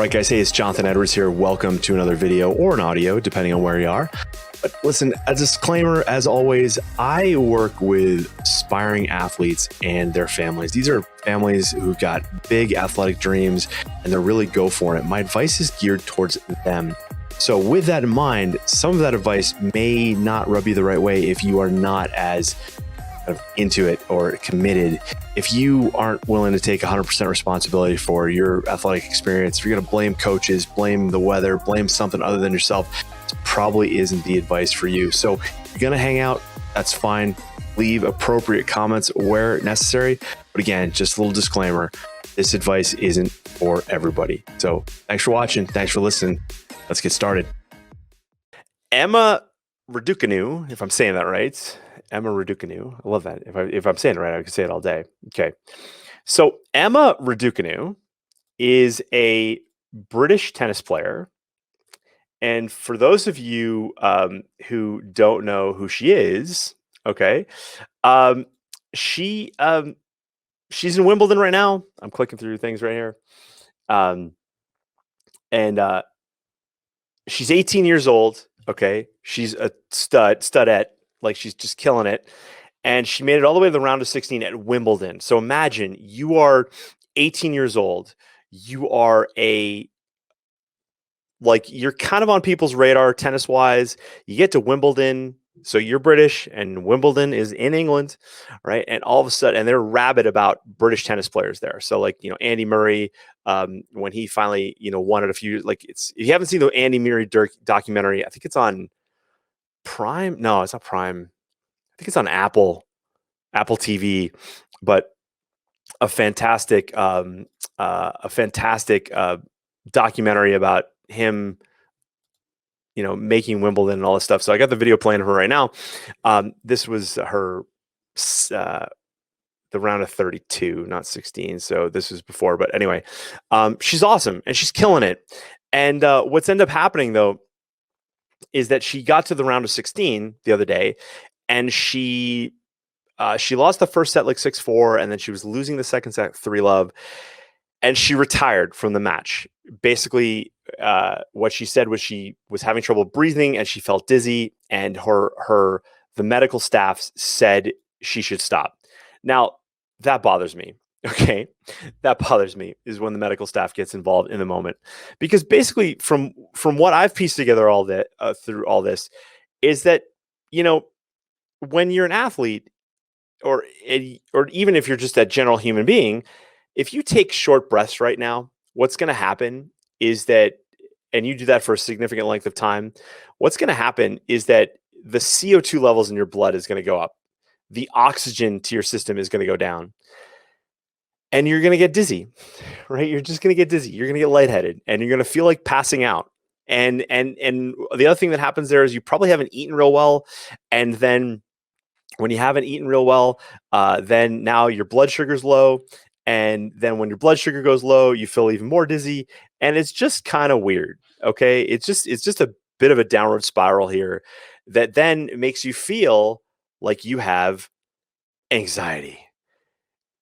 right, guys. Hey, it's Jonathan Edwards here. Welcome to another video or an audio, depending on where you are. But listen, a disclaimer, as always, I work with aspiring athletes and their families. These are families who've got big athletic dreams and they're really go for it. My advice is geared towards them. So with that in mind, some of that advice may not rub you the right way if you are not as kind of into it or committed. If you aren't willing to take 100% responsibility for your athletic experience, if you're going to blame coaches, blame the weather, blame something other than yourself, it probably isn't the advice for you. So if you're going to hang out, that's fine. Leave appropriate comments where necessary. But again, just a little disclaimer, this advice isn't for everybody. So thanks for watching. Thanks for listening. Let's get started. Emma Raducanu, if I'm saying that right. Emma Raducanu. I love that. If I'm saying it right, I could say it all day. Okay. So Emma Raducanu is a British tennis player. And for those of you who don't know who she is, okay, she's in Wimbledon right now. I'm clicking through things right here. And she's 18 years old. Okay. She's a studette. Like, she's just killing it. And she made it all the way to the round of 16 at Wimbledon. So imagine you are 18 years old. You are you're kind of on people's radar tennis wise. You get to Wimbledon. So you're British and Wimbledon is in England, right? And all of a sudden, and they're rabid about British tennis players there. So Andy Murray, when he finally, won it a few, if you haven't seen the Andy Murray documentary, I think it's on Prime. No, it's not Prime. I think it's on Apple TV, but a fantastic documentary about him, making Wimbledon and all this stuff. So I got the video playing of her right now. This was her, the round of 32, not 16. So this was before, but anyway, she's awesome and she's killing it. And what's ended up happening though, is that she got to the round of 16 the other day and she lost the first set 6-4, and then she was losing the second set 3-love, and she retired from the match. Basically, what she said was she was having trouble breathing and she felt dizzy, and the medical staff said she should stop. Now, that bothers me. Okay, that bothers me is when the medical staff gets involved in the moment, because basically from what I've pieced together all that through all this is that when you're an athlete or even if you're just a general human being, if you take short breaths right now, what's going to happen is that, and you do that for a significant length of time, what's going to happen is that the CO2 levels in your blood is going to go up, the oxygen to your system is going to go down. And you're going to get dizzy, right? You're just going to get dizzy. You're going to get lightheaded and you're going to feel like passing out. And the other thing that happens there is you probably haven't eaten real well. And then when you haven't eaten real well, then now your blood sugar's low. And then when your blood sugar goes low, you feel even more dizzy. And it's just kind of weird. Okay. It's just a bit of a downward spiral here that then makes you feel like you have anxiety.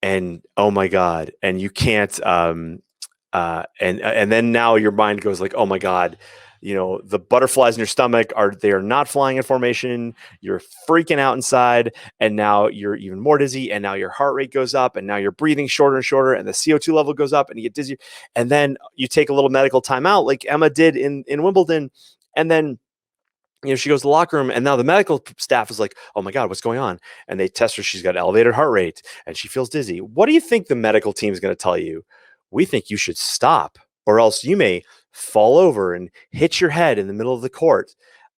And oh my God, and you can't, and then now your mind goes like, oh my God, the butterflies in your stomach they are not flying in formation. You're freaking out inside, and now you're even more dizzy, and now your heart rate goes up, and now you're breathing shorter and shorter, and the CO2 level goes up, and you get dizzy, and then you take a little medical timeout, like Emma did in Wimbledon, and then she goes to the locker room, and now the medical staff is like, oh my God, what's going on? And they test her. She's got elevated heart rate and she feels dizzy. What do you think the medical team is going to tell you? We think you should stop, or else you may fall over and hit your head in the middle of the court.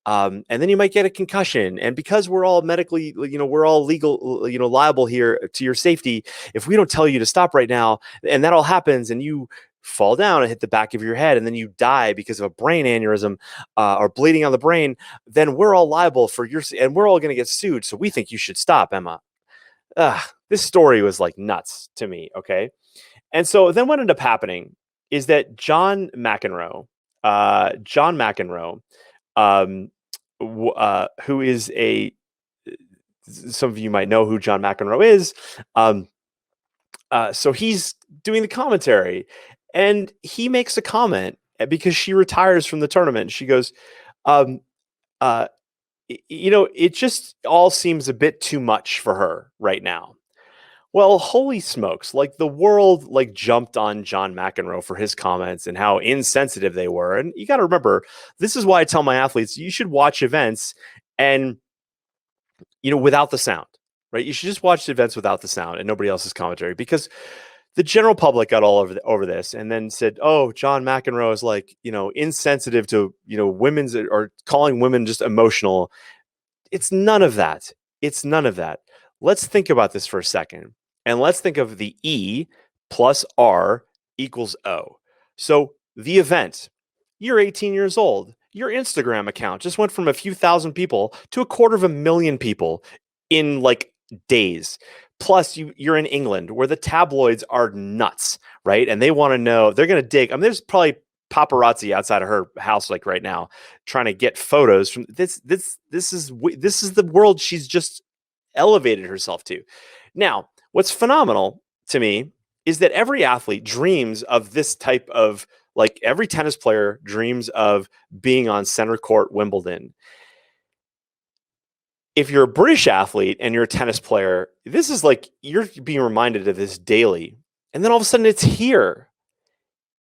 And then you might get a concussion. And because we're all medically, we're all legal, liable here to your safety, if we don't tell you to stop right now, and that all happens, and you fall down and hit the back of your head, and then you die because of a brain aneurysm or bleeding on the brain, then we're all liable and we're all going to get sued. So we think you should stop, Emma. This story was like nuts to me. Okay. And so then what ended up happening is that John McEnroe, who is some of you might know who John McEnroe is. So he's doing the commentary, And he makes a comment because she retires from the tournament. She goes, um, uh, it just all seems a bit too much for her right now. Well, holy smokes. Like the world like jumped on John McEnroe for his comments and how insensitive they were. And you got to remember, this is why I tell my athletes, you should watch events and without the sound, right? You should just watch the events without the sound and nobody else's commentary, because the general public got all over this and then said, "Oh, John McEnroe is like, insensitive to, women's, or calling women just emotional." It's none of that. It's none of that. Let's think about this for a second. And let's think of the E plus R equals O. So the event, you're 18 years old. Your Instagram account just went from a few thousand people to 250,000 people in like days. Plus, you're in England where the tabloids are nuts, right? And they want to know, they're going to dig. I mean, there's probably paparazzi outside of her house like right now trying to get photos from this is the world she's just elevated herself to. Now, what's phenomenal to me is that every athlete dreams of this type of, like, every tennis player dreams of being on center court Wimbledon. If you're a British athlete and you're a tennis player, this is like you're being reminded of this daily. And then all of a sudden it's here.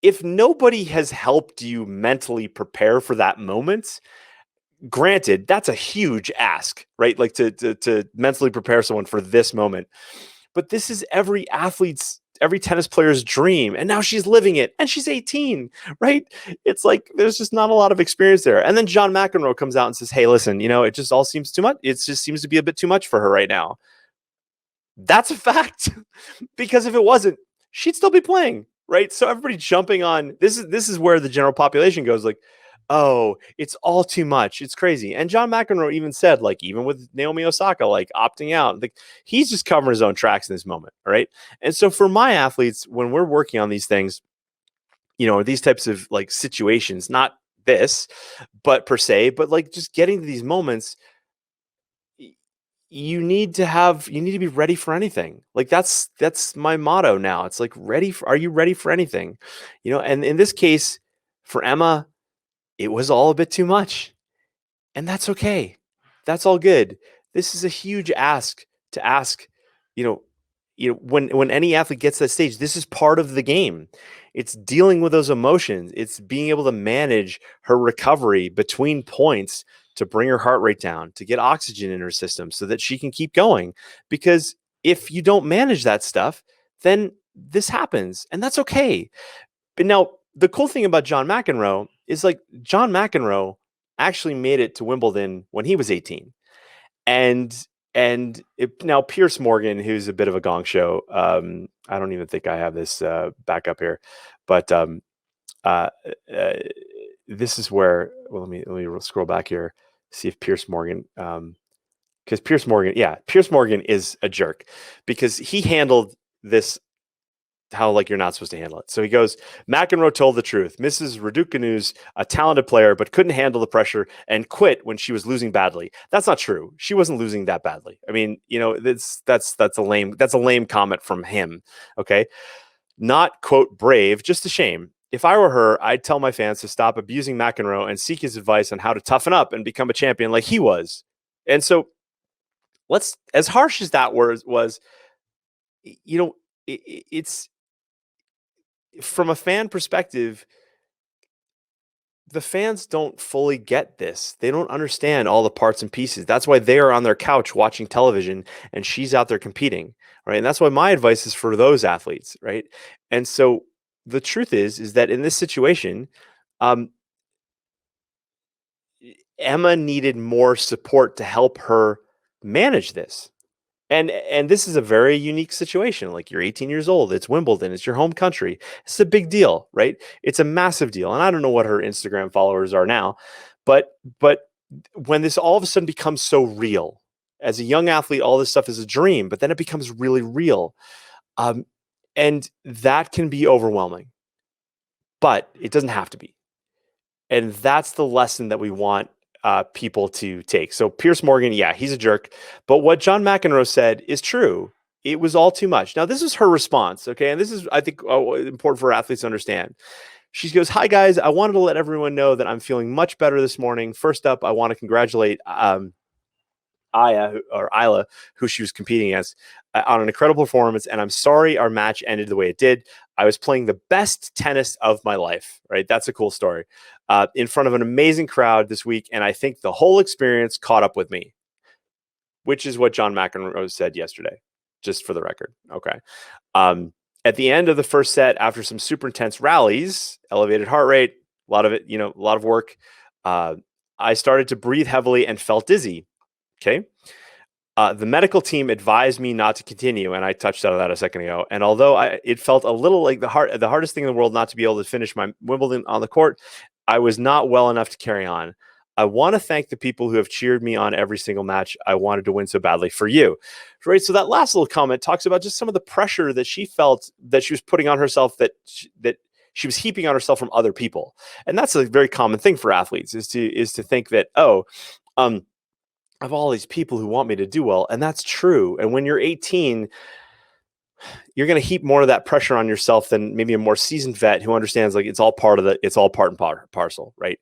If nobody has helped you mentally prepare for that moment, granted, that's a huge ask, right? Like to mentally prepare someone for this moment. But this is every tennis player's dream. And now she's living it and she's 18, right? It's like there's just not a lot of experience there. And then John McEnroe comes out and says, "Hey, listen, it just all seems too much. It just seems to be a bit too much for her right now." That's a fact. Because if it wasn't, she'd still be playing, right? So everybody jumping on this is where the general population goes like, "Oh, it's all too much. It's crazy." And John McEnroe even said, like, even with Naomi Osaka like opting out, like, he's just covering his own tracks in this moment, right? And so for my athletes, when we're working on these things, these types of like situations, not this, but per se, but like just getting to these moments, you need to be ready for anything. Like that's my motto now. It's like, are you ready for anything? And in this case, for Emma, it was all a bit too much. And that's okay. That's all good. This is a huge ask to ask, you know, when any athlete gets to that stage, this is part of the game. It's dealing with those emotions. It's being able to manage her recovery between points to bring her heart rate down, to get oxygen in her system so that she can keep going. Because if you don't manage that stuff, then this happens, and that's okay. But now the cool thing about John McEnroe is, like, John McEnroe actually made it to Wimbledon when he was 18. Now Pierce Morgan, who's a bit of a gong show. I don't even think I have this back up here, but this is where. Well, let me scroll back here, see if Pierce Morgan. Because Pierce Morgan is a jerk because he handled this how, like, you're not supposed to handle it. So he goes, "McEnroe told the truth. Mrs. Raducanu's a talented player, but couldn't handle the pressure and quit when she was losing badly." That's not true. She wasn't losing that badly. I mean, that's a lame comment from him. Okay. Not, quote, brave, just a shame. If I were her, I'd tell my fans to stop abusing McEnroe and seek his advice on how to toughen up and become a champion like he was. And so as harsh as that was, it's, from a fan perspective, the fans don't fully get this. They don't understand all the parts and pieces. That's why they are on their couch watching television and she's out there competing, right? And that's why my advice is for those athletes, right? And so the truth is that in this situation, Emma needed more support to help her manage this. And this is a very unique situation. Like, you're 18 years old. It's Wimbledon. It's your home country. It's a big deal, right? It's a massive deal. And I don't know what her Instagram followers are now, but when this all of a sudden becomes so real, as a young athlete, all this stuff is a dream, but then it becomes really real. And that can be overwhelming, but it doesn't have to be. And that's the lesson that we want people to take. So Pierce Morgan, yeah, he's a jerk. But what John McEnroe said is true. it was all too much. Now, this is her response, okay? And this is, I think, important for athletes to understand. She goes, "Hi, guys. I wanted to let everyone know that I'm feeling much better this morning. First up, I want to congratulate Isla, who she was competing against, on an incredible performance. And I'm sorry our match ended the way it did. I was playing the best tennis of my life," right? That's a cool story. In front of an amazing crowd this week. And I think the whole experience caught up with me, which is what John McEnroe said yesterday, just for the record. Okay. At the end of the first set, after some super intense rallies, elevated heart rate, a lot of it, a lot of work, I started to breathe heavily and felt dizzy. Okay. The medical team advised me not to continue, and I touched on that a second ago. And although it felt a little like the hardest thing in the world not to be able to finish my Wimbledon on the court, I was not well enough to carry on. I want to thank the people who have cheered me on every single match I wanted to win so badly for you. Right. So that last little comment talks about just some of the pressure that she felt that she was putting on herself, that she was heaping on herself from other people. And that's a very common thing for athletes is to think that, I have all these people who want me to do well. And that's true. And when you're 18, you're going to heap more of that pressure on yourself than maybe a more seasoned vet who understands like it's all part and parcel, right?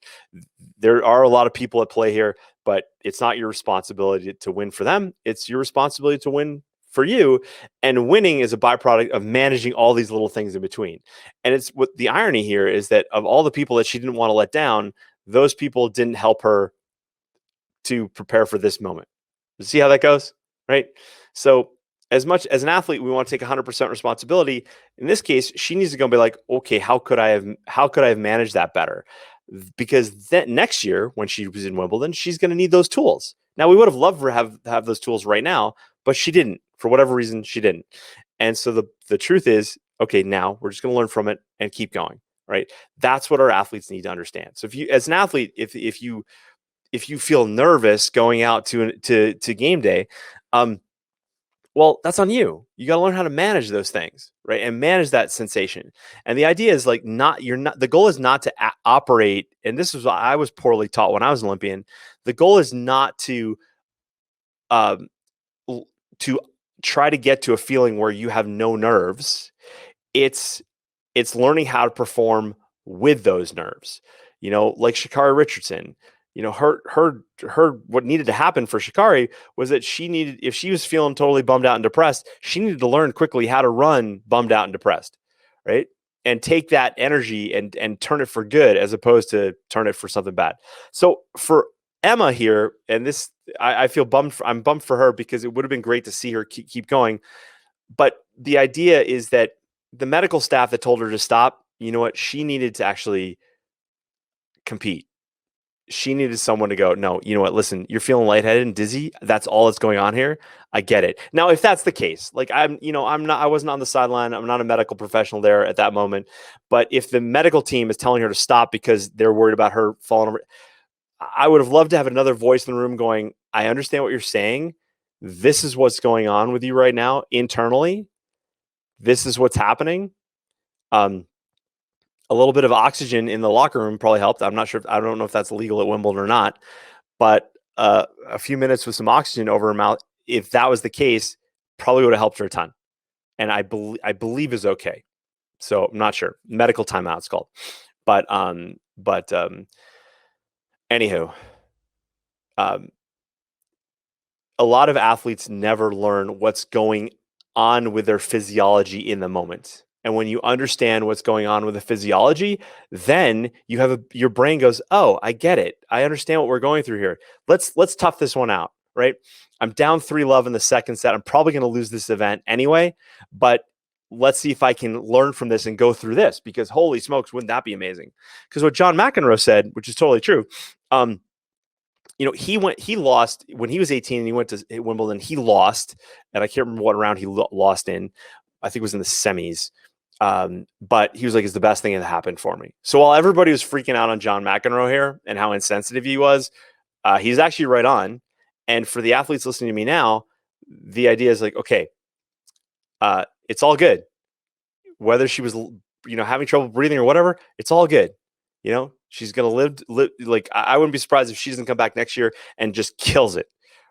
There are a lot of people at play here, but it's not your responsibility to win for them. It's your responsibility to win for you. And winning is a byproduct of managing all these little things in between. And it's what the irony here is that of all the people that she didn't want to let down, those people didn't help her to prepare for this moment. See how that goes, right? So as much as an athlete, we want to take 100% responsibility. In this case, she needs to go and be like, okay, how could I have managed that better? Because then next year, when she was in Wimbledon, she's going to need those tools. Now, we would have loved for her to have those tools right now, but she didn't. For whatever reason, she didn't. And so the truth is, okay, now we're just going to learn from it and keep going, right? That's what our athletes need to understand. So if you, as an athlete, if you feel nervous going out to game day, well, that's on you. You got to learn how to manage those things, right? And manage that sensation. And the idea is like the goal is not to operate. And this is what I was poorly taught when I was an Olympian. The goal is not to try to get to a feeling where you have no nerves. It's learning how to perform with those nerves, like Sha'Carri Richardson. Her what needed to happen for Sha'Carri was that if she was feeling totally bummed out and depressed, she needed to learn quickly how to run bummed out and depressed, right? And take that energy and turn it for good as opposed to turn it for something bad. So for Emma here, and this, I feel bummed. I'm bummed for her because it would have been great to see her keep going. But the idea is that the medical staff that told her to stop, you know what? She needed to actually compete. She needed someone to go, no, you know what? Listen, you're feeling lightheaded and dizzy. That's all that's going on here. I get it. Now, if that's the case, like I wasn't on the sideline. I'm not a medical professional there at that moment. But if the medical team is telling her to stop because they're worried about her falling over, I would have loved to have another voice in the room going, I understand what you're saying. This is what's going on with you right now internally. This is what's happening. A little bit of oxygen in the locker room probably helped. I'm not sure. I don't know if that's illegal at Wimbledon or not, but a few minutes with some oxygen over her mouth, if that was the case, probably would have helped her a ton. And I believe is okay. So I'm not sure. Medical timeout it's called. But anywho, a lot of athletes never learn what's going on with their physiology in the moment. And when you understand what's going on with the physiology, then your brain goes, oh, I get it. I understand what we're going through here. Let's tough this one out, right? I'm down 3-love in the second set. I'm probably going to lose this event anyway, but let's see if I can learn from this and go through this, because holy smokes, wouldn't that be amazing? Because what John McEnroe said, which is totally true, he lost when he was 18 and he went to Wimbledon. He lost, and I can't remember what round he lost in. I think it was in the semis. But he was like, it's the best thing that happened for me. So while everybody was freaking out on John McEnroe here and how insensitive he was, he's actually right on. And for the athletes listening to me now, the idea is like, okay, it's all good. Whether she was, having trouble breathing or whatever, it's all good. She's going to live. Like, I wouldn't be surprised if she doesn't come back next year and just kills it,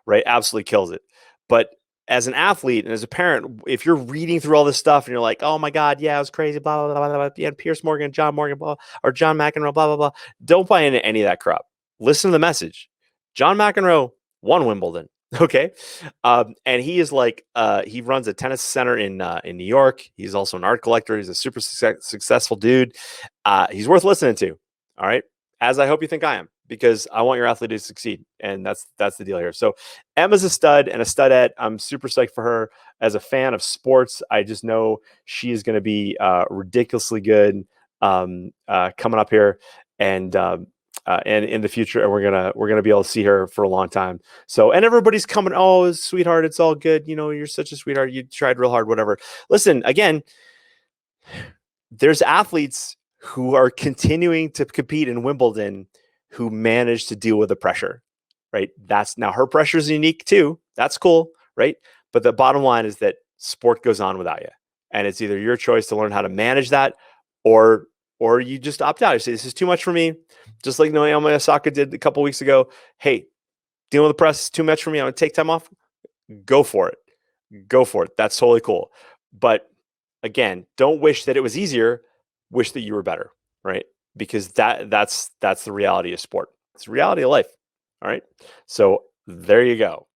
right? Absolutely kills it. But as an athlete and as a parent, if you're reading through all this stuff and you're like, oh my God, yeah, it was crazy, blah, blah, blah, blah, blah. Yeah, Pierce Morgan, John Morgan, blah, or John McEnroe, blah, blah, blah. Don't buy into any of that crap. Listen to the message. John McEnroe won Wimbledon. Okay. And he is like, he runs a tennis center in New York. He's also an art collector. He's a super successful dude. He's worth listening to. All right. As I hope you think I am, because I want your athlete to succeed. And that's the deal here. So Emma's a stud and a studette. I'm super psyched for her. As a fan of sports, I just know she is going to be ridiculously good coming up here. And in the future, and we're gonna be able to see her for a long time. So, and everybody's coming. Oh, sweetheart, it's all good. You know, you're such a sweetheart. You tried real hard. Whatever. Listen, again, there's athletes who are continuing to compete in Wimbledon who manage to deal with the pressure. Right. That's now her pressure is unique too. That's cool. Right. But the bottom line is that sport goes on without you, and it's either your choice to learn how to manage that, or you just opt out. You say, this is too much for me. Just like Naomi Osaka did a couple weeks ago. Hey, dealing with the press is too much for me. I'm going to take time off. Go for it. Go for it. That's totally cool. But again, don't wish that it was easier. Wish that you were better, right? Because that's the reality of sport. It's the reality of life. All right. So there you go.